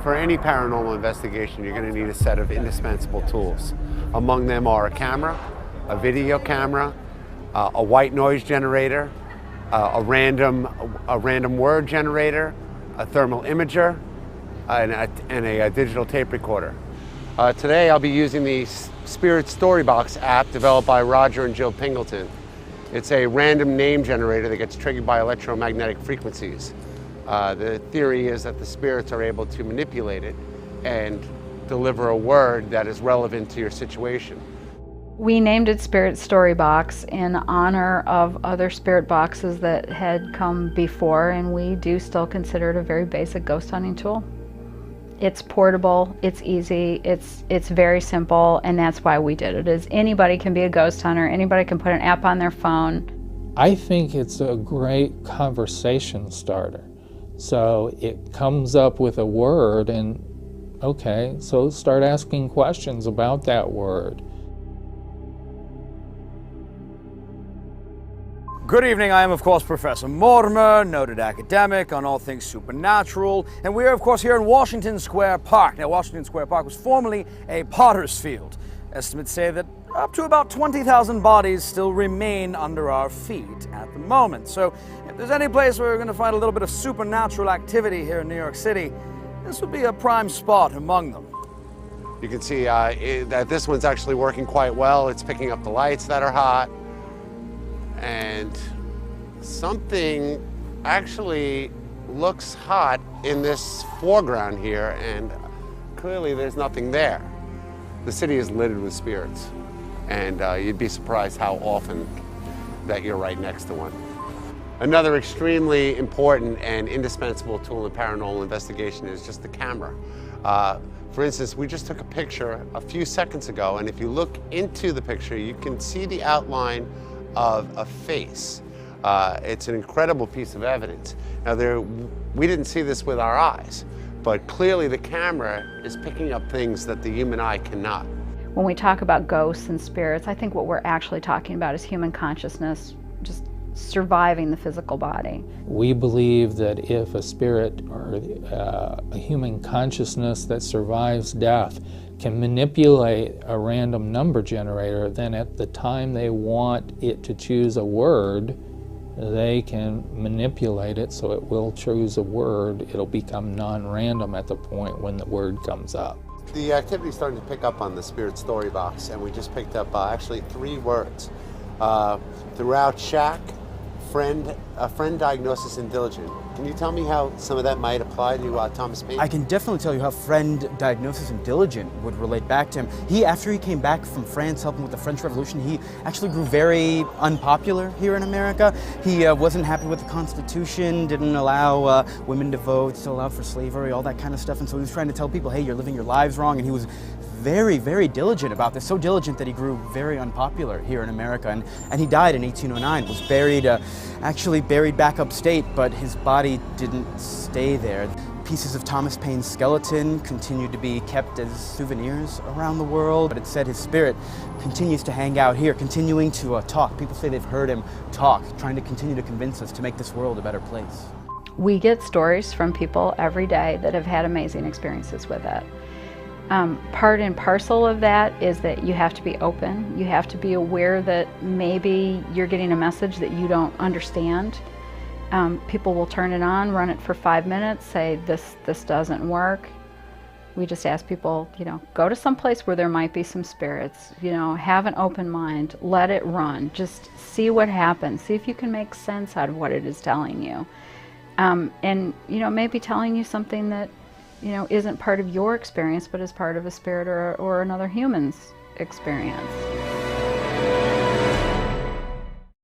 For any paranormal investigation, you're going to need a set of indispensable tools. Among them are a camera, a video camera, a white noise generator, a random word generator, a thermal imager, and a digital tape recorder. Today I'll be using the Spirit Storybox app developed by Roger and Jill Pingleton. It's a random name generator that gets triggered by electromagnetic frequencies. The theory is that the spirits are able to manipulate it and deliver a word that is relevant to your situation. We named it Spirit Storybox in honor of other spirit boxes that had come before, and we do still consider it a very basic ghost hunting tool. It's portable, it's easy, it's very simple, and that's why we did it. Is anybody can be a ghost hunter, anybody can put an app on their phone. I think it's a great conversation starter. So it comes up with a word and, okay, so start asking questions about that word. Good evening, I am of course Professor Mortimer, noted academic on all things supernatural, and we are of course here in Washington Square Park. Now Washington Square Park was formerly a potter's field. Estimates say that up to about 20,000 bodies still remain under our feet at the moment. So if there's any place where we're going to find a little bit of supernatural activity here in New York City, this would be a prime spot among them. You can see that this one's actually working quite well. It's picking up the lights that are hot. And something actually looks hot in this foreground here, and clearly there's nothing there. The city is littered with spirits, and you'd be surprised how often that you're right next to one. Another extremely important and indispensable tool in paranormal investigation is just the camera. For instance, we just took a picture a few seconds ago, and if you look into the picture, you can see the outline of a face. It's an incredible piece of evidence. Now, we didn't see this with our eyes, but clearly the camera is picking up things that the human eye cannot. When we talk about ghosts and spirits, I think what we're actually talking about is human consciousness just surviving the physical body. We believe that if a spirit or a human consciousness that survives death can manipulate a random number generator, then at the time they want it to choose a word, they can manipulate it so it will choose a word. It'll become non-random at the point when the word comes up. The activity's starting to pick up on the Spirit Storybox, and we just picked up actually 3 words. Throughout shack, friend, diagnosis, and diligent. Can you tell me how some of that might apply to Thomas Paine? I can definitely tell you how friend, diagnosis, and diligent would relate back to him. After he came back from France helping with the French Revolution, he actually grew very unpopular here in America. He wasn't happy with the Constitution, didn't allow women to vote, still allowed for slavery, all that kind of stuff. And so he was trying to tell people, hey, you're living your lives wrong. And he was very, very diligent about this. So diligent that he grew very unpopular here in America. And he died in 1809, was buried, actually buried back upstate, but his body didn't stay there. Pieces of Thomas Paine's skeleton continued to be kept as souvenirs around the world, but it said his spirit continues to hang out here, continuing to talk. People say they've heard him talk, trying to continue to convince us to make this world a better place. We get stories from people every day that have had amazing experiences with it. Part and parcel of that is that you have to be open. You have to be aware that maybe you're getting a message that you don't understand. People will turn it on, run it for 5 minutes, say this doesn't work. We just ask people, go to some place where there might be some spirits, have an open mind, let it run, just see what happens, see if you can make sense out of what it is telling you. And maybe telling you something that isn't part of your experience, but is part of a spirit or another human's experience.